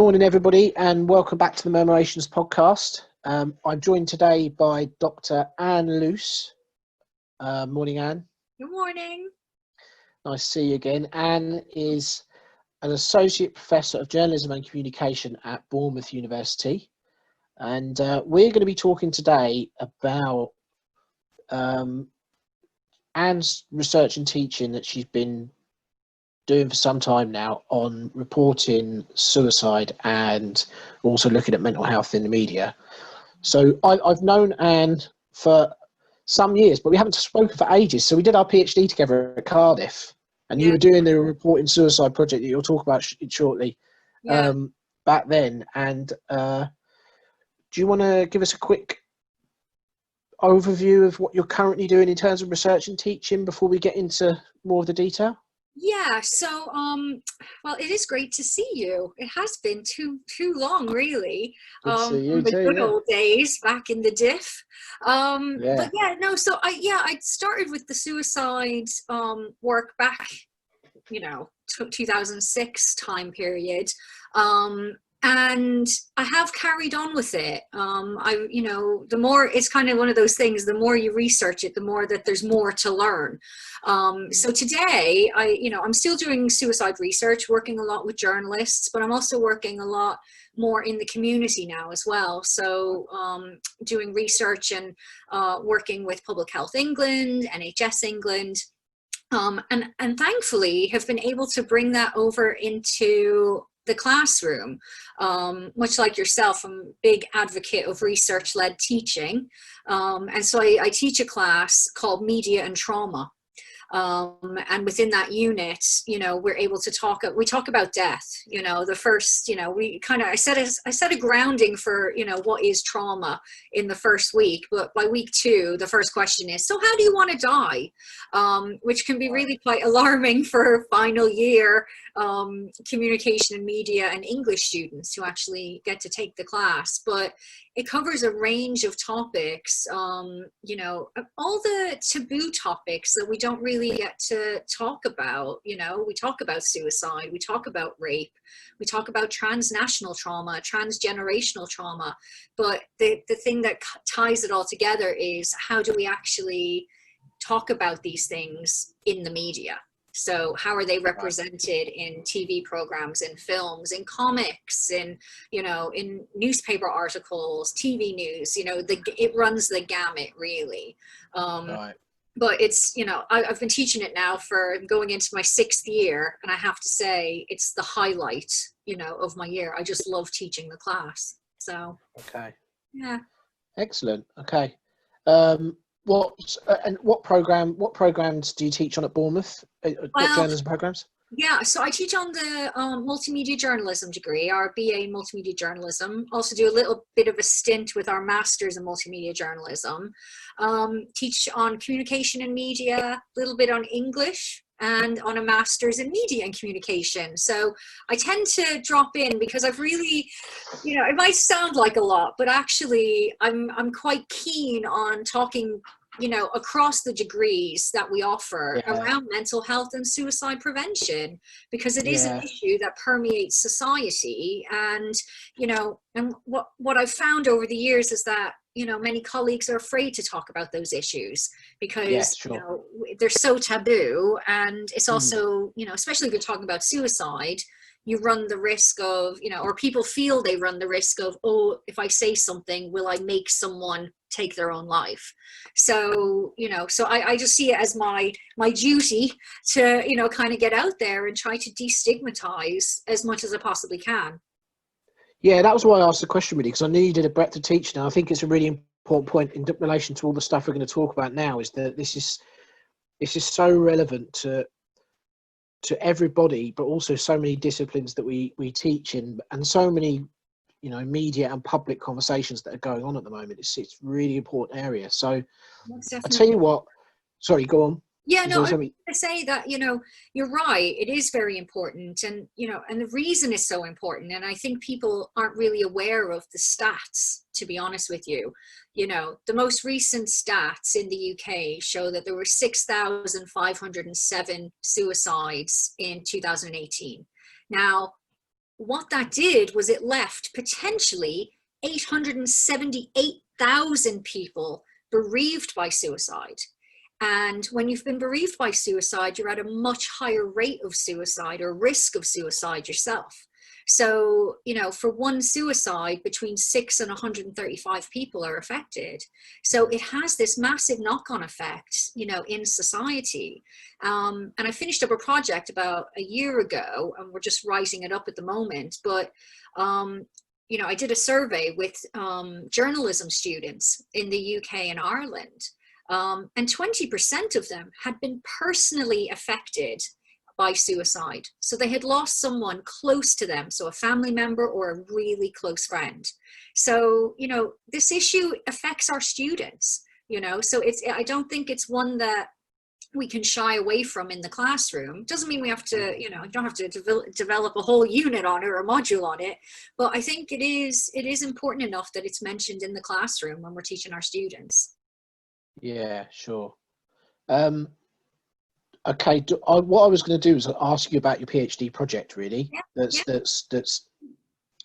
morning, everybody, and welcome back to the Murmurations podcast. I'm joined today by Dr. Ann Luce. Morning, Anne. Good morning. Nice to see you again. Anne is an Associate Professor of Journalism and Communication at Bournemouth University. And we're going to be talking today about Anne's research and teaching that she's been doing for some time now on reporting suicide and also looking at mental health in the media. So I've known Anne for some years, but we haven't spoken for ages. So we did our PhD together at Cardiff, and you were doing the reporting suicide project that you'll talk about shortly back then. And do you want to give us a quick overview of what you're currently doing in terms of research and teaching before we get into more of the detail? Yeah, so well, it is great to see you. It has been too long, really. Good to see you from the too, good old days back in the diff. But yeah, no, so I started with the suicide work back, 2006 time period. And I have carried on with it. The more, it's kind of one of those things, the more you research it, the more that there's more to learn. So today, I'm still doing suicide research, working a lot with journalists, but I'm also working a lot more in the community now as well. So doing research and working with Public Health England, NHS England, and thankfully have been able to bring that over into the classroom. Much like yourself, I'm a big advocate of research-led teaching. And so I teach a class called Media and Trauma. And within that unit, we're able to talk about death, the first, I set a grounding for, what is trauma in the first week, but by week 2, the first question is, so how do you want to die? Which can be really quite alarming for final year communication and media and English students who actually get to take the class. But it covers a range of topics, all the taboo topics that we don't really get to talk about. We talk about suicide, we talk about rape, we talk about transnational trauma, transgenerational trauma. But the thing that ties it all together is, how do we actually talk about these things in the media? So how are they represented in TV programs, in films, in comics, in newspaper articles, TV news? It runs the gamut, really. But it's, I've been teaching it now for going into my 6th year, and I have to say it's the highlight, of my year. I just love teaching the class. So yeah, excellent. Okay. What programs do you teach on at Bournemouth? What journalism programs? Yeah, so I teach on the multimedia journalism degree, our BA in multimedia journalism. Also do a little bit of a stint with our masters in multimedia journalism. Teach on communication and media, a little bit on English, and on a master's in media and communication. So I tend to drop in because I've really, it might sound like a lot, but actually I'm quite keen on talking, across the degrees that we offer around mental health and suicide prevention, because it is an issue that permeates society. And, and what I've found over the years is that, many colleagues are afraid to talk about those issues because, they're so taboo. And it's also, especially if you're talking about suicide, you run the risk of, or people feel they run the risk of, oh, if I say something, will I make someone take their own life? So, so I just see it as my duty to, kind of get out there and try to destigmatize as much as I possibly can. Yeah, that was why I asked the question, really, because I knew you did a breadth of teaching. And I think it's a really important point in relation to all the stuff we're going to talk about now, is that this is so relevant to everybody, but also so many disciplines that we teach in, and so many, media and public conversations that are going on at the moment. It's a really important area. So I tell you what, sorry, go on. Yeah, no, I was going to say that, you're right. It is very important. And, and the reason it's so important, and I think people aren't really aware of the stats, to be honest with you. The most recent stats in the UK show that there were 6,507 suicides in 2018. Now, what that did was it left potentially 878,000 people bereaved by suicide. And when you've been bereaved by suicide, you're at a much higher rate of suicide or risk of suicide yourself. So, you know, for one suicide, between 6 and 135 people are affected. So it has this massive knock-on effect, you know, in society. And I finished up a project about a year ago, and we're just writing it up at the moment. But, you know, I did a survey with journalism students in the UK and Ireland. And 20% of them had been personally affected by suicide. So they had lost someone close to them, so a family member or a really close friend. So, you know, this issue affects our students, you know, so I don't think it's one that we can shy away from in the classroom. Doesn't mean we have to, you know, you don't have to develop a whole unit on it or a module on it, but I think it is important enough that it's mentioned in the classroom when we're teaching our students. Yeah, sure. Okay, what I was going to do is ask you about your PhD project, really. That's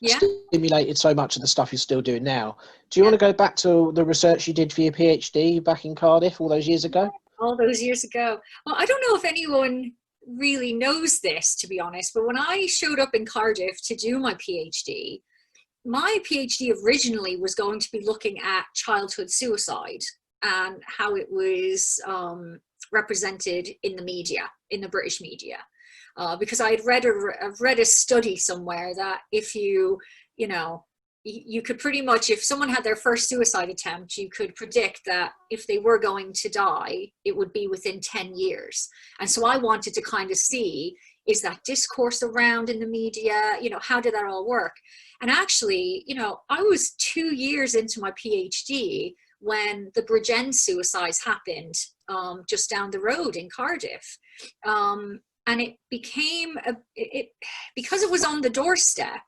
stimulated so much of the stuff you're still doing now. Do you want to go back to the research you did for your PhD back in Cardiff all those years ago? All those years ago. Well, I don't know if anyone really knows this, to be honest, but when I showed up in Cardiff to do my PhD originally was going to be looking at childhood suicide and how it was represented in the media, in the British media, because I've read a study somewhere that if you know, you could pretty much, if someone had their first suicide attempt, you could predict that if they were going to die, it would be within 10 years. And so I wanted to kind of see, is that discourse around in the media? You know, how did that all work? And actually, you know, I was 2 years into my PhD when the Bridgend suicides happened just down the road in Cardiff. And it became, because it was on the doorstep,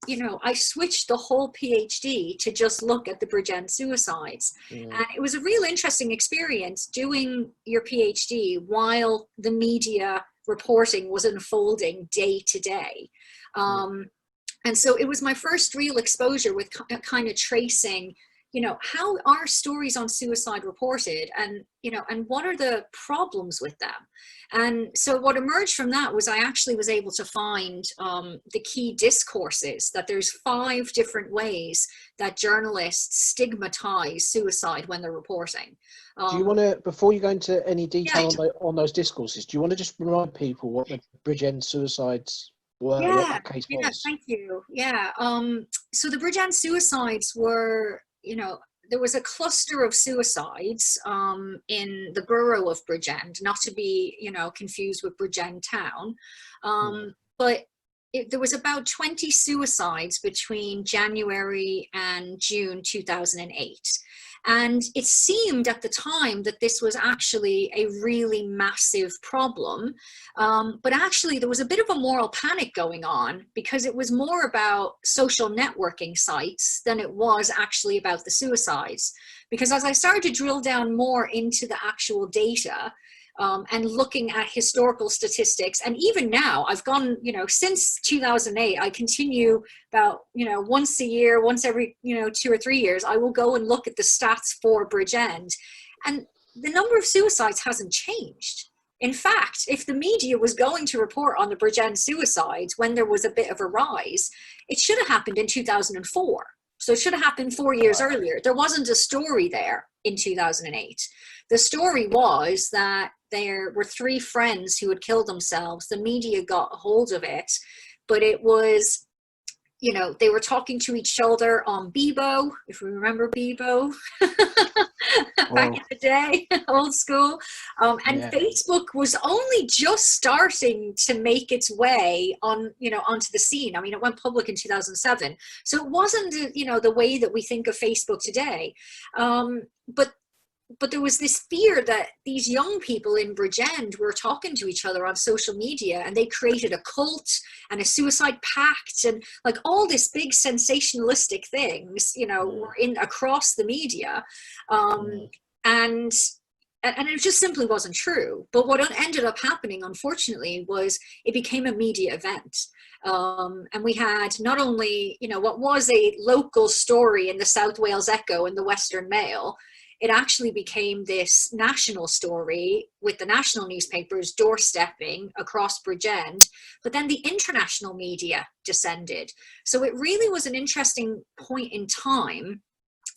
you know, I switched the whole PhD to just look at the Bridgend suicides. And it was a real interesting experience doing your PhD while the media reporting was unfolding day to day. And so it was my first real exposure with kind of tracing, you know, how are stories on suicide reported, and, you know, and what are the problems with them? And so what emerged from that was I actually was able to find the key discourses, that there's 5 different ways that journalists stigmatize suicide when they're reporting. Do you want to, before you go into any detail on those discourses, do you want to just remind people what the Bridgend suicides were, what the case was? Thank you. So the Bridgend suicides were, you know, there was a cluster of suicides in the borough of Bridgend, not to be, you know, confused with Bridgend town. But there was about 20 suicides between January and June 2008. And it seemed at the time that this was actually a really massive problem. But actually there was a bit of a moral panic going on, because it was more about social networking sites than it was actually about the suicides. Because as I started to drill down more into the actual data, and looking at historical statistics, and even now I've gone, you know, since 2008, I continue about, you know, once a year, once every, you know, 2 or 3 years, I will go and look at the stats for Bridgend, and the number of suicides hasn't changed. In fact, if the media was going to report on the Bridgend suicides when there was a bit of a rise, it should have happened in 2004. So it should have happened 4 years earlier. There wasn't a story there in 2008. The story was that there were 3 friends who had killed themselves. The media got hold of it, but it was, you know, they were talking to each other on Bebo, if we remember Bebo, back in the day, old school. And Facebook was only just starting to make its way on, you know, onto the scene. I mean, it went public in 2007. So it wasn't, you know, the way that we think of Facebook today. But there was this fear that these young people in Bridgend were talking to each other on social media, and they created a cult and a suicide pact and like all this big sensationalistic things, you know, were in across the media. And and it just simply wasn't true. But what ended up happening, unfortunately, was it became a media event. And we had not only, what was a local story in the South Wales Echo and the Western Mail, it actually became this national story with the national newspapers doorstepping across Bridgend, but then the international media descended. So it really was an interesting point in time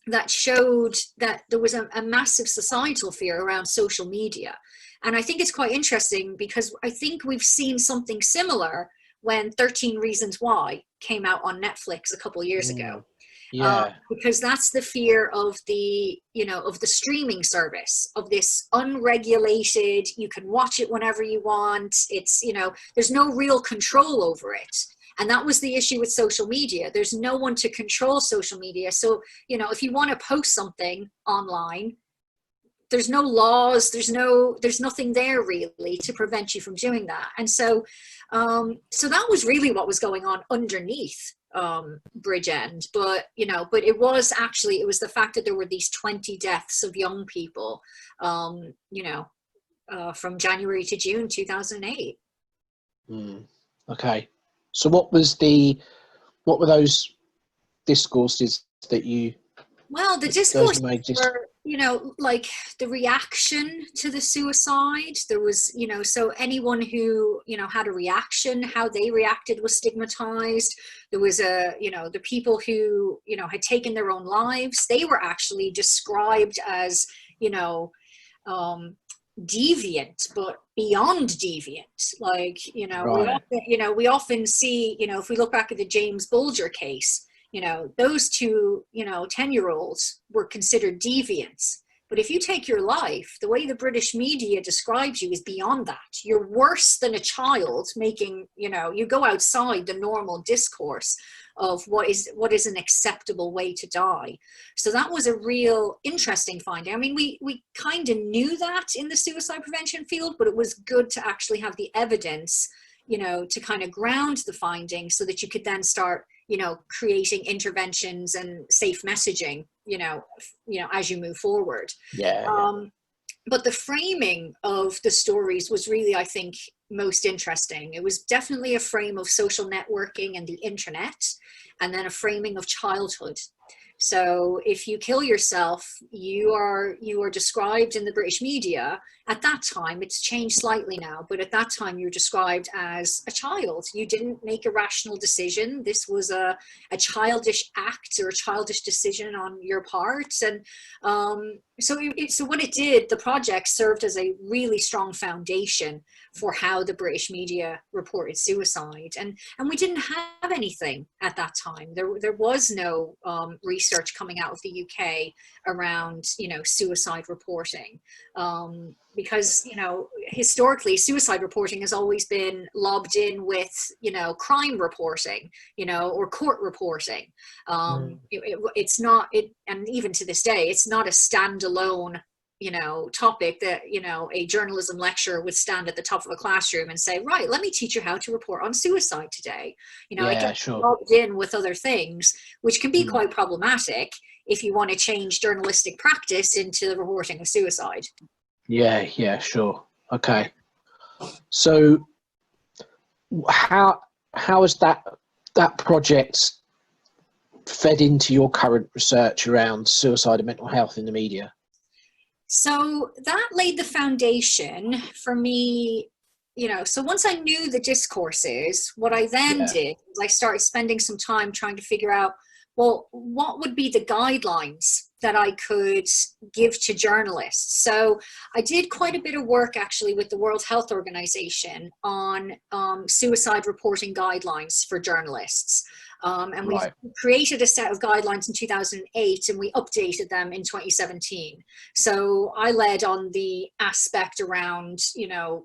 that showed that there was a massive societal fear around social media. And I think it's quite interesting because I think we've seen something similar when 13 Reasons Why came out on Netflix a couple of years ago. Yeah. Because that's the fear of the, of the streaming service, of this unregulated, you can watch it whenever you want. It's, there's no real control over it. And that was the issue with social media. There's no one to control social media. So, if you want to post something online, there's no laws, there's nothing there really to prevent you from doing that. And so, so that was really what was going on underneath Bridgend. But it was the fact that there were these 20 deaths of young people, from January to June 2008. Okay. So what were those discourses that you? Well, the discourses were, like the reaction to the suicide. There was, so anyone who, had a reaction, how they reacted was stigmatized. There was the people who, had taken their own lives, they were actually described as, deviant, but beyond deviant. Like, Right. we often see, if we look back at the James Bulger case, those two, 10-year-olds were considered deviants. But if you take your life, the way the British media describes you is beyond that. You're worse than a child making, you go outside the normal discourse of what is an acceptable way to die. So that was a real interesting finding. I mean, we kind of knew that in the suicide prevention field, but it was good to actually have the evidence, to kind of ground the findings so that you could then start, creating interventions and safe messaging, as you move forward. Yeah. But the framing of the stories was really, I think, most interesting. It was definitely a frame of social networking and the internet, and then a framing of childhood. So if you kill yourself, you are described in the British media. At that time, it's changed slightly now, but at that time you're described as a child. You didn't make a rational decision. This was a childish act or a childish decision on your part. And so what it did, the project served as a really strong foundation for how the British media reported suicide. And we didn't have anything at that time. There was no research coming out of the UK around, suicide reporting. Because, historically, suicide reporting has always been lobbed in with, crime reporting, or court reporting. It's not, and even to this day, it's not a standalone, topic that, a journalism lecturer would stand at the top of a classroom and say, right, let me teach you how to report on suicide today. It gets lobbed in with other things, which can be quite problematic if you want to change journalistic practice into the reporting of suicide. Yeah, sure. Okay. So how has that project fed into your current research around suicide and mental health in the media? So that laid the foundation for me, so once I knew the discourses, what I then did was I started spending some time trying to figure out, well, what would be the guidelines that I could give to journalists? So I did quite a bit of work actually with the World Health Organization on suicide reporting guidelines for journalists. And we created a set of guidelines in 2008 and we updated them in 2017. So I led on the aspect around,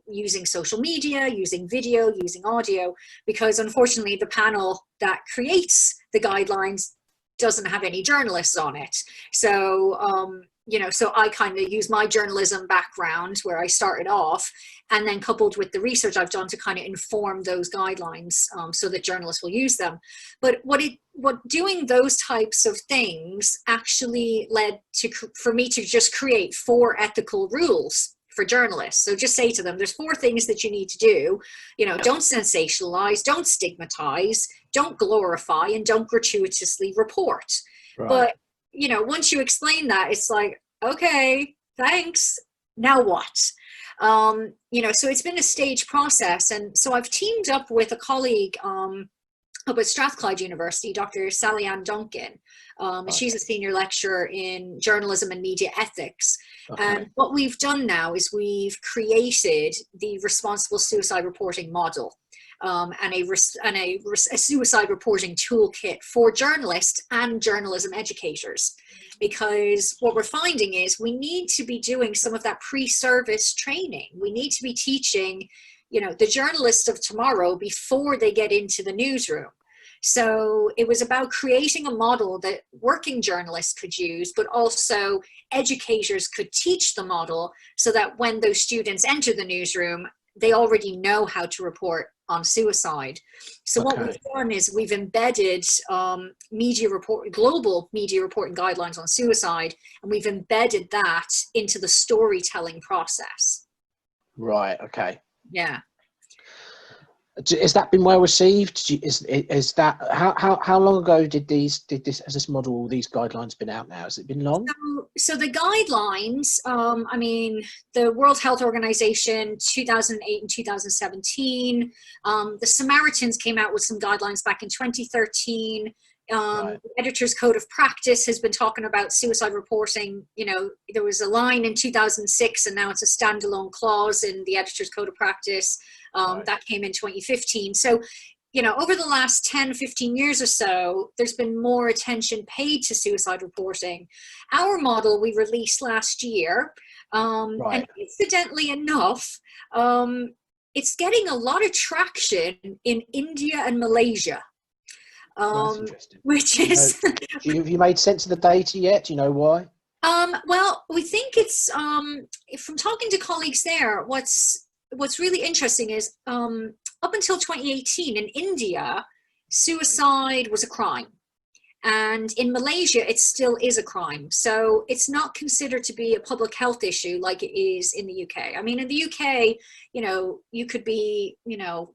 using social media, using video, using audio, because unfortunately the panel that creates the guidelines doesn't have any journalists on it. So you know, so I kind of use my journalism background where I started off, and then coupled with the research I've done to kind of inform those guidelines, so that journalists will use them. But what doing those types of things actually led to, for me to just create 4 ethical rules for journalists. So just say to them, there's 4 things that you need to do. You know, don't sensationalize, don't stigmatize, don't glorify, and don't gratuitously report. Right. But, you know, once you explain that, it's like, okay, thanks. Now what? You know, so it's been a stage process. And so I've teamed up with a colleague up at Strathclyde University, Dr. Sally Ann Duncan. And she's a senior lecturer in journalism and media ethics. Okay. And what we've done now is we've created the responsible suicide reporting model, and a suicide reporting toolkit for journalists and journalism educators. Because what we're finding is we need to be doing some of that pre-service training. We need to be teaching, you know, the journalists of tomorrow before they get into the newsroom. So it was about creating a model that working journalists could use, but also educators could teach the model so that when those students enter the newsroom, they already know how to report on suicide. So what we've done is we've embedded global media reporting guidelines on suicide, and we've embedded that into the storytelling process. Right. Okay. Yeah. Has that been well received? Is that how long ago has this model, these guidelines been out now? Has it been long? So the guidelines, I mean, the World Health Organization, 2008 and 2017. The Samaritans came out with some guidelines back in 2013. Right. The Editor's Code of Practice has been talking about suicide reporting. You know, there was a line in 2006, and now it's a standalone clause in the Editor's Code of Practice. That came in 2015. So, you know, over the last 10, 15 years or so, there's been more attention paid to suicide reporting. Our model we released last year, and incidentally enough, it's getting a lot of traction in India and Malaysia. That's interesting. Which is... Have you made sense of the data yet? Do you know why? Well, we think it's, from talking to colleagues there, what's really interesting is up until 2018 in India, suicide was a crime. And in Malaysia, it still is a crime. So it's not considered to be a public health issue like it is in the UK. I mean, in the UK, you know, you could be, you know,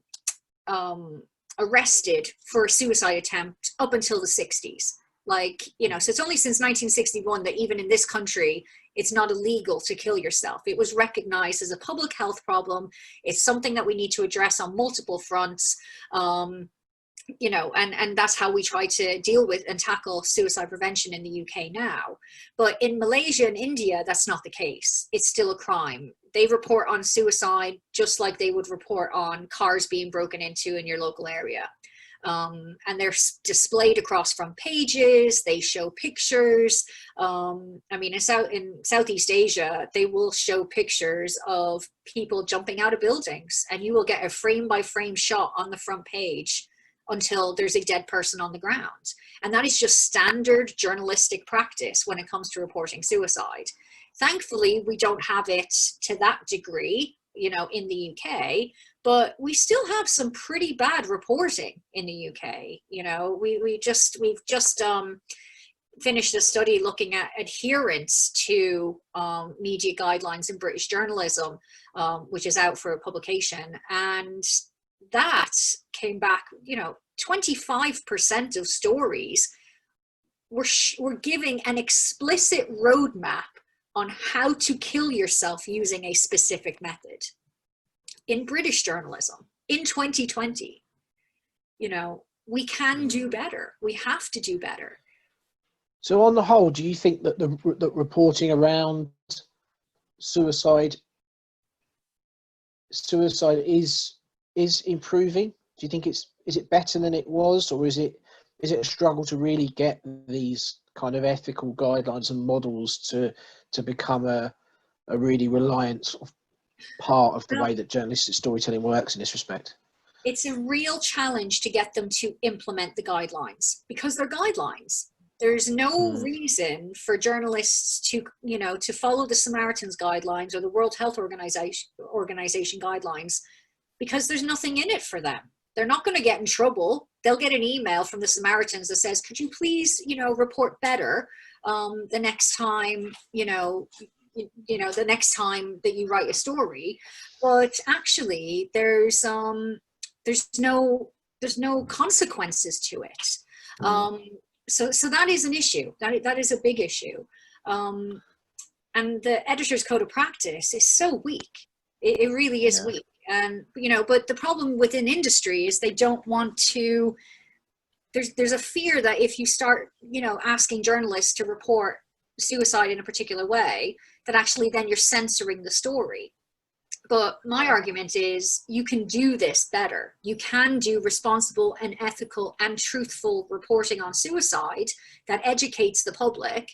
arrested for a suicide attempt up until the 60s. Like, you know, so it's only since 1961 that even in this country, it's not illegal to kill yourself. It was recognized as a public health problem. It's something that we need to address on multiple fronts. You know, and that's how we try to deal with and tackle suicide prevention in the UK now. But in Malaysia and India, that's not the case. It's still a crime. They report on suicide just like they would report on cars being broken into in your local area. And they're displayed across front pages. They show pictures. I mean, in Southeast Asia, they will show pictures of people jumping out of buildings, and you will get a frame by frame shot on the front page until there's a dead person on the ground. And that is just standard journalistic practice when it comes to reporting suicide. Thankfully, we don't have it to that degree, you know, in the UK, but we still have some pretty bad reporting in the UK. You know, we've just finished a study looking at adherence to media guidelines in British journalism, which is out for a publication. And that came back, you know, 25% of stories were giving an explicit roadmap on how to kill yourself using a specific method in British journalism in 2020. You know, we can do better. We have to do better. So on the whole, do you think that the reporting around suicide is improving? Do you think is it better than it was, or is it a struggle to really get these kind of ethical guidelines and models to become a really reliant sort of part of the way that journalistic storytelling works in this respect? It's a real challenge to get them to implement the guidelines, because they're guidelines. There's no reason for journalists to, you know, to follow the Samaritans guidelines or the World Health Organization guidelines, because there's nothing in it for them. They're not going to get in trouble. They'll get an email from the Samaritans that says, could you please, you know, report better the next time, the next time that you write a story. But actually there's no consequences to it. So that is an issue. That is a big issue. And the editor's code of practice is so weak. It really is weak. And, you know, but the problem within industry is they don't want to, there's a fear that if you start, you know, asking journalists to report suicide in a particular way, that actually then you're censoring the story. But my argument is you can do this better. You can do responsible and ethical and truthful reporting on suicide that educates the public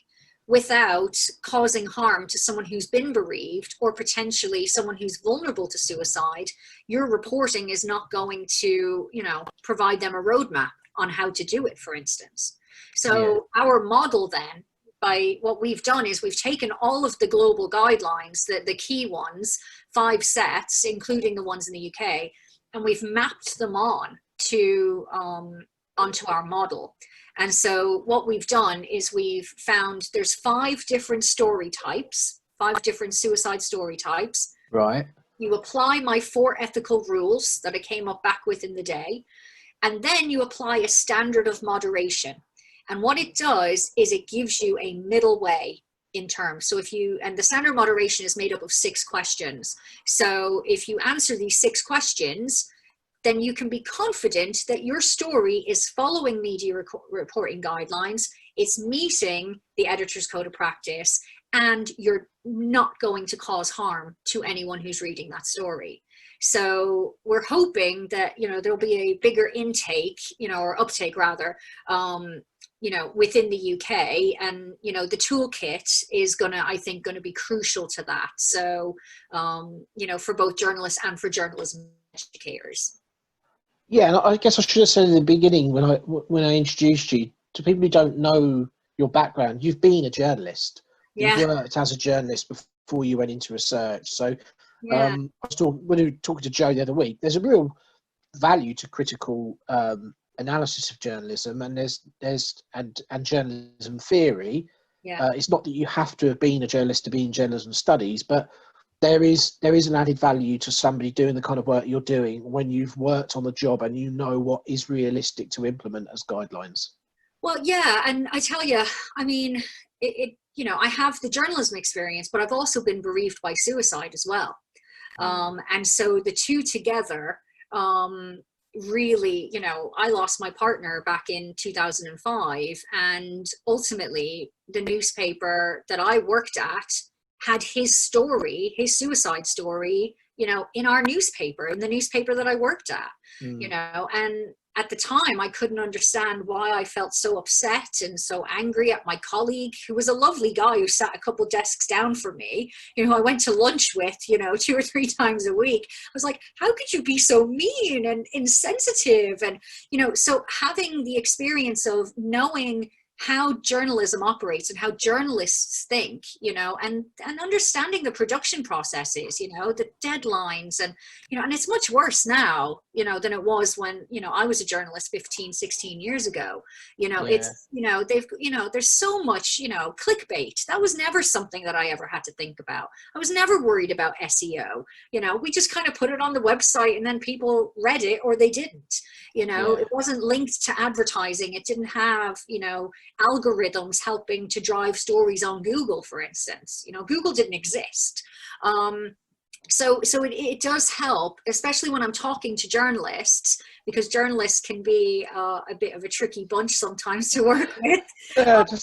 without causing harm to someone who's been bereaved or potentially someone who's vulnerable to suicide. Your reporting is not going to, you know, provide them a roadmap on how to do it, for instance. So our model then, by what we've done is we've taken all of the global guidelines, the key ones, 5 sets, including the ones in the UK, and we've mapped them on to onto our model. And so what we've done is we've found there's 5 different story types, 5 different suicide story types. Right. You apply my 4 ethical rules that I came up back with in the day, and then you apply a standard of moderation. And what it does is it gives you a middle way in terms. So if you, and the standard moderation is made up of 6 questions. So if you answer these 6 questions, then you can be confident that your story is following media reporting guidelines, it's meeting the editor's code of practice, and you're not going to cause harm to anyone who's reading that story. So we're hoping that, you know, there'll be a bigger intake, you know, or uptake rather, you know, within the UK, and, you know, the toolkit is I think going to be crucial to that. So, you know, for both journalists and for journalism educators. Yeah, and I guess I should have said in the beginning when I introduced you, to people who don't know your background, you've been a journalist. Yeah. You worked as a journalist before you went into research. So when we were talking to Joe the other week, there's a real value to critical analysis of journalism, and there's journalism theory. It's not that you have to have been a journalist to be in journalism studies, but there is an added value to somebody doing the kind of work you're doing when you've worked on the job and you know what is realistic to implement as guidelines. Well, yeah, and I tell you, I mean, you know, I have the journalism experience, but I've also been bereaved by suicide as well. And so the two together, really, you know, I lost my partner back in 2005, and ultimately the newspaper that I worked at had his story, his suicide story, you know, in our newspaper, in the newspaper that I worked at, you know, and at the time I couldn't understand why I felt so upset and so angry at my colleague, who was a lovely guy who sat a couple desks down from me, you know, I went to lunch with, you know, 2 or 3 times a week. I was like, how could you be so mean and insensitive? And, you know, so having the experience of knowing how journalism operates and how journalists think, you know, and understanding the production processes, you know, the deadlines, and, you know, and it's much worse now, you know, than it was when, you know, I was a journalist 15, 16 years ago, you know, it's, you know, there's so much, you know, clickbait. That was never something that I ever had to think about. I was never worried about SEO, you know, we just kind of put it on the website and then people read it or they didn't, you know, it wasn't linked to advertising. It didn't have, you know, algorithms helping to drive stories on Google, for instance. You know, Google didn't exist. So it does help, especially when I'm talking to journalists, because journalists can be a bit of a tricky bunch sometimes to work with.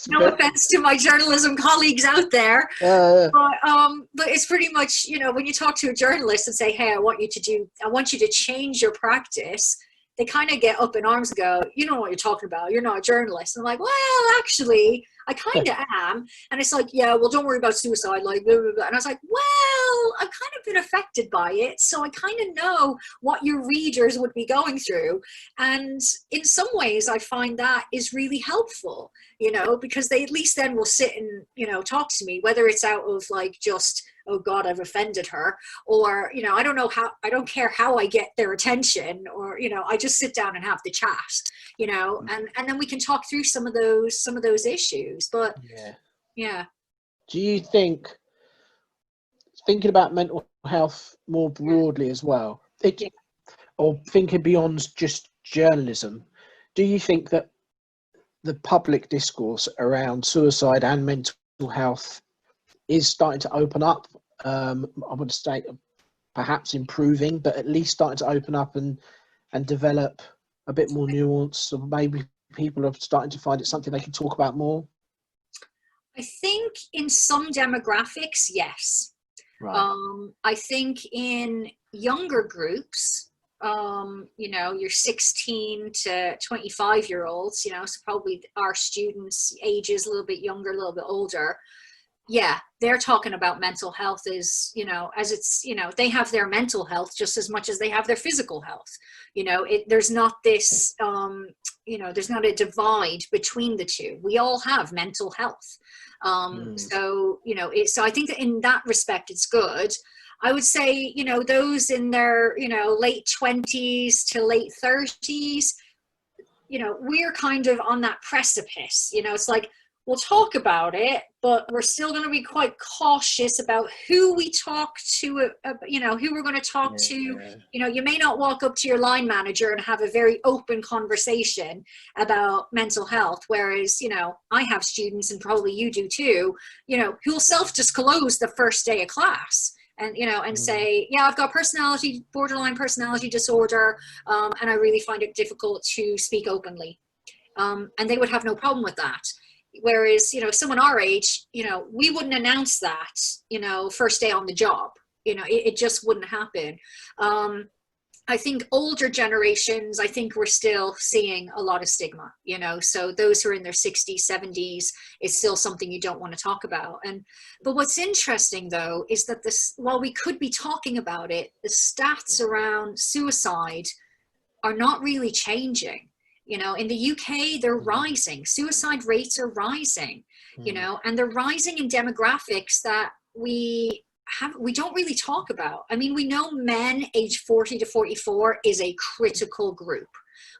No offense to my journalism colleagues out there, but it's pretty much, you know, when you talk to a journalist and say, hey, I want you to change your practice, they kind of get up in arms and go, you know what you're talking about, you're not a journalist. And I'm like, well, actually, I kind of am. And it's like, yeah, well, don't worry about suicide, like, blah, blah, blah. And I was like, well, I'm kind of been affected by it, so I kind of know what your readers would be going through. And in some ways, I find that is really helpful, you know, because they at least then will sit and, you know, talk to me, whether it's out of like just, oh God, I've offended her, or, you know, I don't care how I get their attention, or, you know, I just sit down and have the chat, you know, and then we can talk through some of those issues. But yeah. Do you think, thinking about mental health more broadly as well, or thinking beyond just journalism, do you think that the public discourse around suicide and mental health is starting to open up? I would say perhaps improving, but at least starting to open up and develop a bit more nuance, or maybe people are starting to find it something they can talk about more? I think in some demographics, yes. Right. I think in younger groups, you know, your 16 to 25-year-olds, you know, so probably our students' ages a little bit younger, a little bit older. Yeah, they're talking about mental health is, you know, as it's, you know, they have their mental health just as much as they have their physical health. You know, there's not this, you know, there's not a divide between the two. We all have mental health. So, you know, so I think that in that respect, it's good. I would say, you know, those in their, you know, late 20s to late 30s, you know, we're kind of on that precipice. You know, it's like, we'll talk about it, but we're still going to be quite cautious about who we talk to, you know, who we're going to talk to. You know, you may not walk up to your line manager and have a very open conversation about mental health. Whereas, you know, I have students, and probably you do too, you know, who'll self-disclose the first day of class. And, you know, and say, yeah, I've got borderline personality disorder, and I really find it difficult to speak openly. And they would have no problem with that. Whereas, you know, someone our age, you know, we wouldn't announce that, you know, first day on the job. You know, it just wouldn't happen. I think older generations, I think we're still seeing a lot of stigma, you know, so those who are in their 60s, 70s, is still something you don't want to talk about. But what's interesting though, is that while we could be talking about it, the stats around suicide are not really changing. You know, in the UK, they're rising. Suicide rates are rising, you know, and they're rising in demographics that we don't really talk about. I mean, we know men age 40 to 44 is a critical group.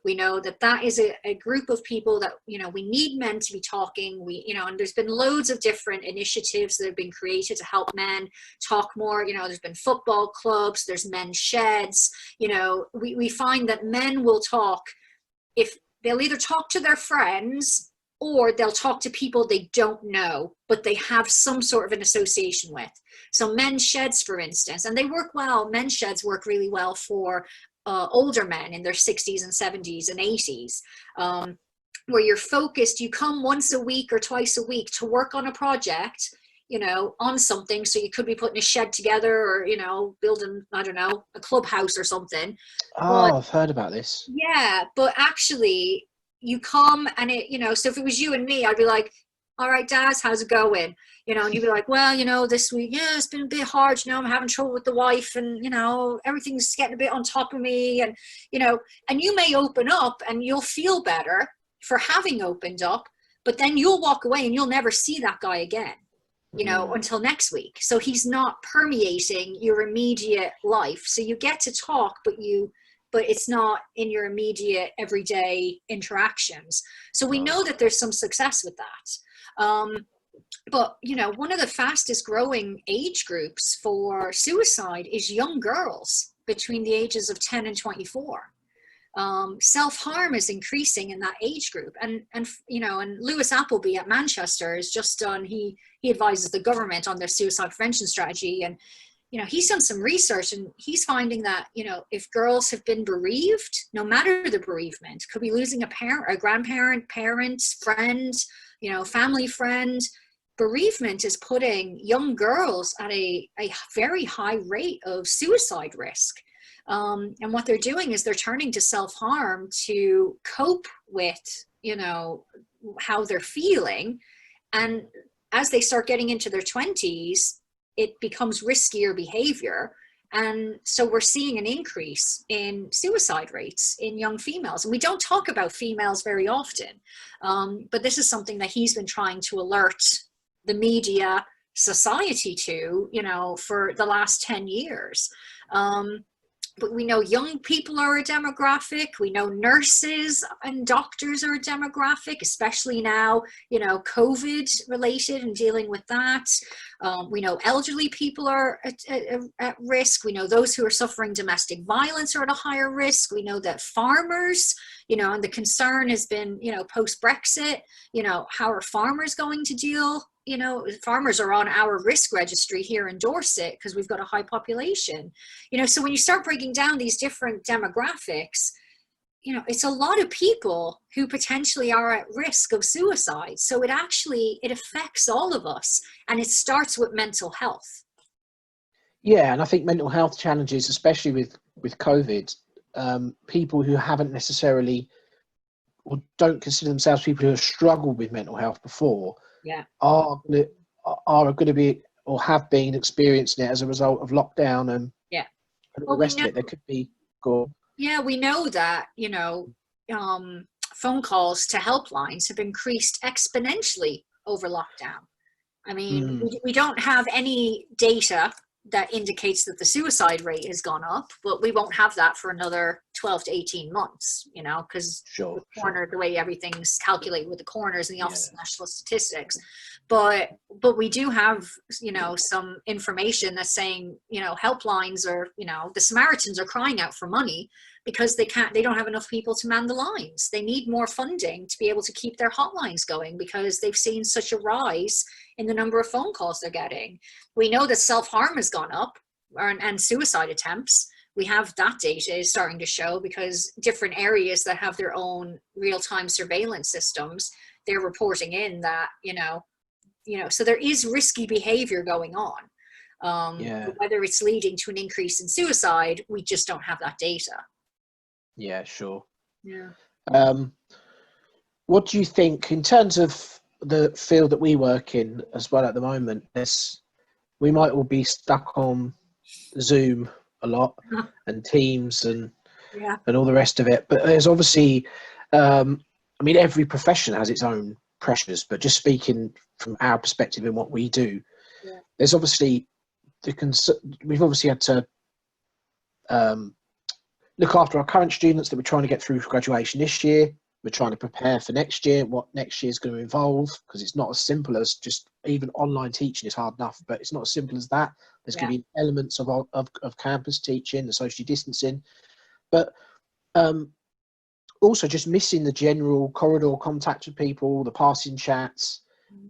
We know that is a group of people that, you know, we need men to be talking. You know, and there's been loads of different initiatives that have been created to help men talk more. You know, there's been football clubs, there's men's sheds. You know, we find that men will talk. If they'll either talk to their friends or they'll talk to people they don't know, but they have some sort of an association with. So men's sheds, for instance, and they work well. Men's sheds work really well for older men in their 60s and 70s and 80s, where you're focused. You come once a week or twice a week to work on a project, you know, on something. So you could be putting a shed together, or, you know, building, I don't know, a clubhouse or something. Oh, I've heard about this. Yeah, but actually you come and it, you know, so if it was you and me, I'd be like, all right, Daz, how's it going? You know, and you'd be like, well, you know, this week, yeah, it's been a bit hard, you know, I'm having trouble with the wife, and, you know, everything's getting a bit on top of me, and, you know, and you may open up and you'll feel better for having opened up, but then you'll walk away and you'll never see that guy again, you know, until next week. So he's not permeating your immediate life. So you get to talk, but it's not in your immediate everyday interactions. So we know that there's some success with that. But, you know, one of the fastest growing age groups for suicide is young girls between the ages of 10 and 24. Self-harm is increasing in that age group. And you know, and Lewis Appleby at Manchester has just done, he advises the government on their suicide prevention strategy. And, you know, he's done some research, and he's finding that, you know, if girls have been bereaved, no matter the bereavement, could be losing a parent, a grandparent, parent, friend, you know, family friend, bereavement is putting young girls at a very high rate of suicide risk. And what they're doing is they're turning to self-harm to cope with, you know, how they're feeling. And as they start getting into their 20s, it becomes riskier behavior. And so we're seeing an increase in suicide rates in young females. And we don't talk about females very often, but this is something that he's been trying to alert the media, society to, you know, for the last 10 years. But we know young people are a demographic. We know nurses and doctors are a demographic, especially now, you know, COVID related and dealing with that. We know elderly people are at risk. We know those who are suffering domestic violence are at a higher risk. We know that farmers, you know, and the concern has been, you know, post-Brexit, you know, how are farmers going to deal? You know, farmers are on our risk registry here in Dorset because we've got a high population. You know, so when you start breaking down these different demographics, you know, it's a lot of people who potentially are at risk of suicide. So it affects all of us, and it starts with mental health. Yeah, and I think mental health challenges, especially with COVID, people who haven't necessarily or don't consider themselves people who have struggled with mental health before, are going to be or have been experiencing it as a result of lockdown and the rest of it. There could be we know that, you know, phone calls to helplines have increased exponentially over lockdown. I mean, we don't have any data that indicates that the suicide rate has gone up, but we won't have that for another 12 to 18 months, you know, because the way everything's calculated with the coroners and the Office of National Statistics. But we do have, you know, some information that's saying, you know, helplines are, you know, the Samaritans are crying out for money because they don't have enough people to man the lines. They need more funding to be able to keep their hotlines going because they've seen such a rise in the number of phone calls they're getting. We know that self-harm has gone up and suicide attempts. We have that data is starting to show because different areas that have their own real-time surveillance systems, they're reporting in that, you know, so there is risky behavior going on. Whether it's leading to an increase in suicide, we just don't have that data. Yeah, sure. Yeah. What do you think in terms of the field that we work in as well at the moment? We might all be stuck on Zoom a lot and Teams and all the rest of it. But there's obviously, I mean, every profession has its own pressures, but just speaking from our perspective and what we do, there's obviously we've obviously had to look after our current students that we're trying to get through for graduation this year. We're trying to prepare for next year, what next year is going to involve, because it's not as simple as just even online teaching is hard enough, but it's not as simple as that. There's going to be elements of campus teaching, the social distancing, but also just missing the general corridor contact with people, the passing chats,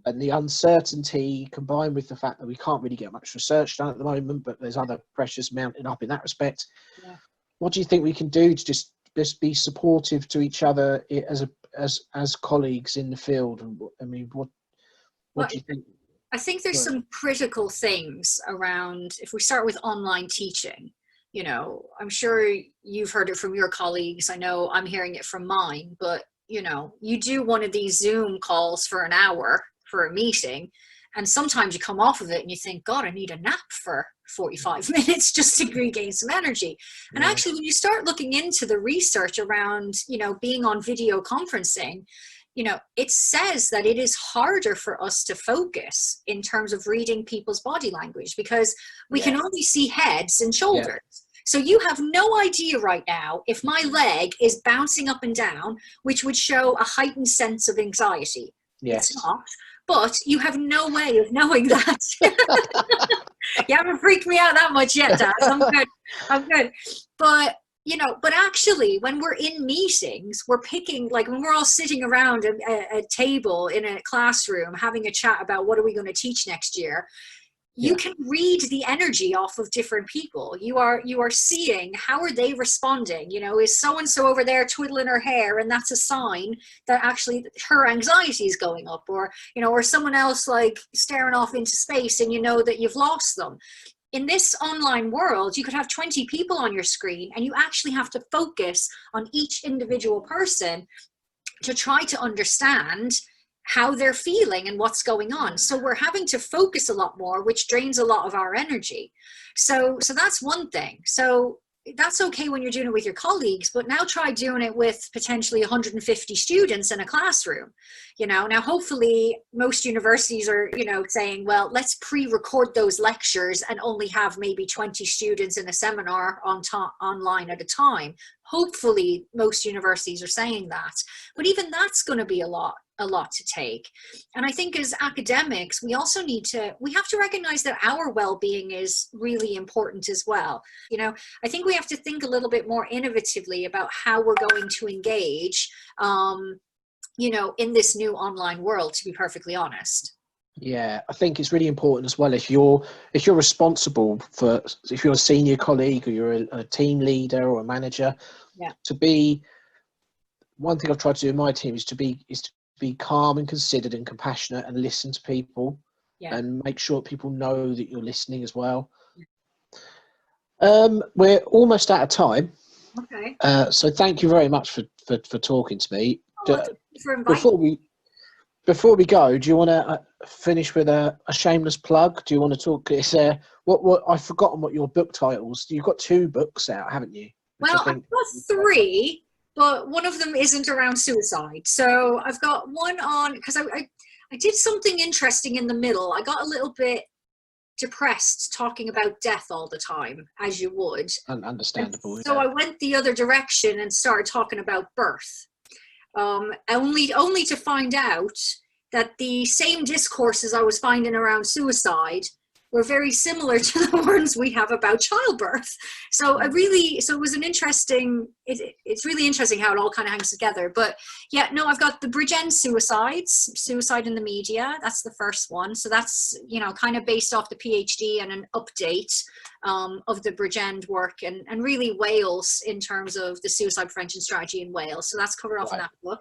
and the uncertainty combined with the fact that we can't really get much research done at the moment, but there's other pressures mounting up in that respect. What do you think we can do to just be supportive to each other as colleagues in the field? And I mean, what do you think? I think there's some critical things around, if we start with online teaching, you know, I'm sure you've heard it from your colleagues. I know I'm hearing it from mine, but you know, you do one of these Zoom calls for an hour for a meeting, and sometimes you come off of it and you think, God, I need a nap for 45 minutes just to regain some energy. And actually, when you start looking into the research around, you know, being on video conferencing, you know, it says that it is harder for us to focus in terms of reading people's body language because we can only see heads and shoulders. So you have no idea right now if my leg is bouncing up and down, which would show a heightened sense of anxiety. It's not. But you have no way of knowing that. You haven't freaked me out that much yet, Dad. I'm good. But, you know, but actually when we're in meetings, we're picking, like when we're all sitting around a table in a classroom, having a chat about what are we going to teach next year, you can read the energy off of different people. You are seeing how are they responding. You know, is so-and-so over there twiddling her hair and that's a sign that actually her anxiety is going up, or, you know, or someone else like staring off into space and you know that you've lost them. In this online world, you could have 20 people on your screen and you actually have to focus on each individual person to try to understand how they're feeling and what's going on. So we're having to focus a lot more, which drains a lot of our energy. So that's one thing. So that's okay when you're doing it with your colleagues, but now try doing it with potentially 150 students in a classroom. Now hopefully most universities are, saying, well, let's pre-record those lectures and only have maybe 20 students in a seminar online at a time. Hopefully most universities are saying that, but even that's going to be a lot to take. And I think as academics, we also we have to recognize that our well-being is really important as well. I think we have to think a little bit more innovatively about how we're going to engage, in this new online world, to be perfectly honest. Yeah, I think it's really important as well, if you're responsible for, if you're a senior colleague or you're a team leader or a manager, to be, one thing I've tried to do in my team is to be calm and considered and compassionate and listen to people, and make sure people know that you're listening as well. We're almost out of time. Okay. So thank you very much for talking to me. Before we go, do you want to finish with a shameless plug? Do you want to talk? Is there what I've forgotten what your book titles? You've got 2 books out, haven't you? Well, I've got 3, but one of them isn't around suicide. So I've got one on, because I did something interesting in the middle. I got a little bit depressed talking about death all the time, as you would. Understandable. So I went the other direction and started talking about birth. Only to find out that the same discourses I was finding around suicide were very similar to the ones we have about childbirth. So it was an interesting, it's really interesting how it all kind of hangs together. But yeah, no, I've got the Bridgend suicide in the media. That's the first one. So that's, kind of based off the PhD and an update of the Bridgend work and really Wales in terms of the suicide prevention strategy in Wales. So that's covered off in that book.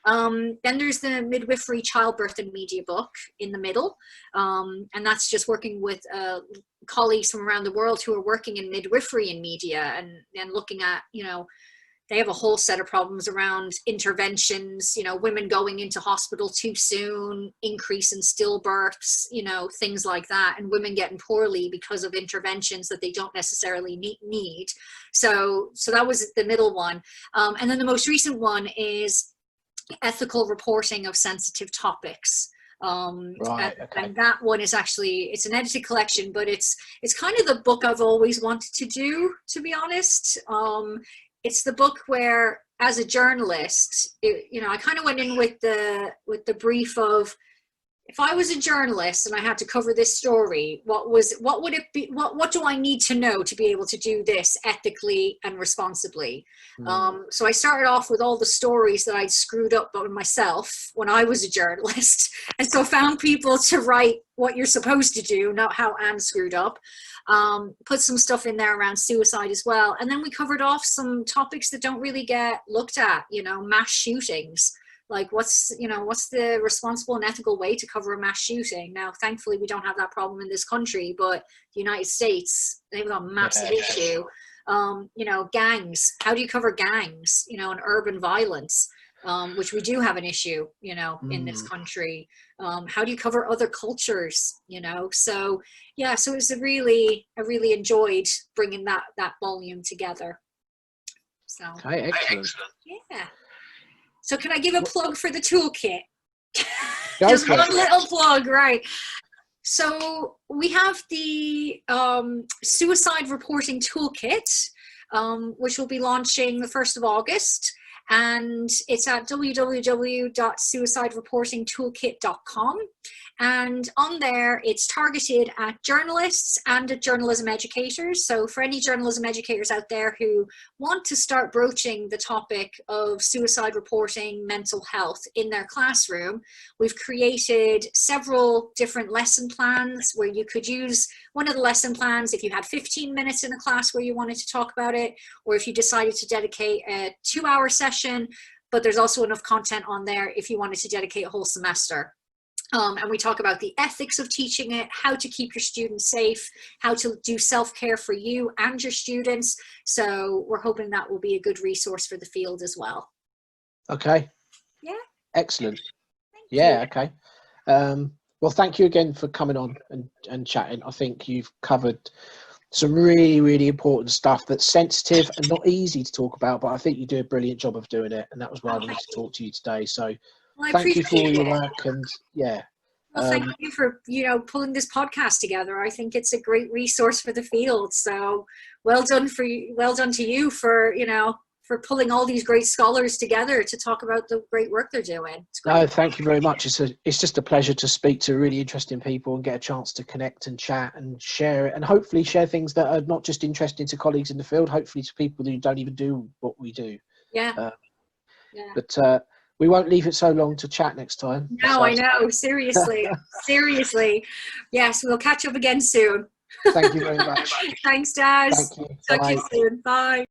Then there's the midwifery, childbirth and media book in the middle. And that's just working with colleagues from around the world who are working in midwifery and media and looking at, they have a whole set of problems around interventions, women going into hospital too soon, increase in stillbirths, things like that, and women getting poorly because of interventions that they don't necessarily need. So that was the middle one. And then the most recent one is ethical reporting of sensitive topics. And that one is actually, it's an edited collection, but it's kind of the book I've always wanted to do, to be honest. It's the book where, as a journalist, I kind of went in with the brief of, if I was a journalist and I had to cover this story, what would it be? What do I need to know to be able to do this ethically and responsibly? So I started off with all the stories that I'd screwed up on myself when I was a journalist, and so found people to write what you're supposed to do, not how Anne screwed up. Put some stuff in there around suicide as well, and then we covered off some topics that don't really get looked at. Mass shootings. Like what's the responsible and ethical way to cover a mass shooting? Now, thankfully, we don't have that problem in this country, but the United States, they've got a massive issue. Gangs, how do you cover gangs, and urban violence, which we do have an issue, in this country. How do you cover other cultures, So, yeah, so it's I really enjoyed bringing that volume together. So, okay, excellent. Yeah. So can I give a plug for the toolkit? Just one little plug, right? So we have the suicide reporting toolkit, which will be launching the 1st of August. And it's at www.suicidereportingtoolkit.com. And on there, it's targeted at journalists and at journalism educators. So for any journalism educators out there who want to start broaching the topic of suicide reporting, mental health in their classroom, we've created several different lesson plans where you could use one of the lesson plans if you had 15 minutes in a class where you wanted to talk about it, or if you decided to dedicate a 2-hour session, but there's also enough content on there if you wanted to dedicate a whole semester. And we talk about the ethics of teaching it, how to keep your students safe, how to do self-care for you and your students. So we're hoping that will be a good resource for the field as well. Okay. Yeah. Excellent. Yeah, okay. Well, thank you again for coming on and chatting. I think you've covered some really, really important stuff that's sensitive and not easy to talk about, but I think you do a brilliant job of doing it, and that was why I wanted to talk to you today. So Well, I thank you for all appreciate your it. work, and yeah. Well, thank you for, pulling this podcast together. I think it's a great resource for the field. So well done for you. Well done to you for, for pulling all these great scholars together to talk about the great work they're doing. It's great. No, thank you very much. It's just a pleasure to speak to really interesting people and get a chance to connect and chat and share it, and hopefully share things that are not just interesting to colleagues in the field, hopefully to people who don't even do what we do. Yeah. Yeah. But we won't leave it so long to chat next time. No, So, I know. Seriously. Seriously. Yes, we'll catch up again soon. thank you very much. Thanks, Daz. Thank you. Talk to Bye. you soon. Bye.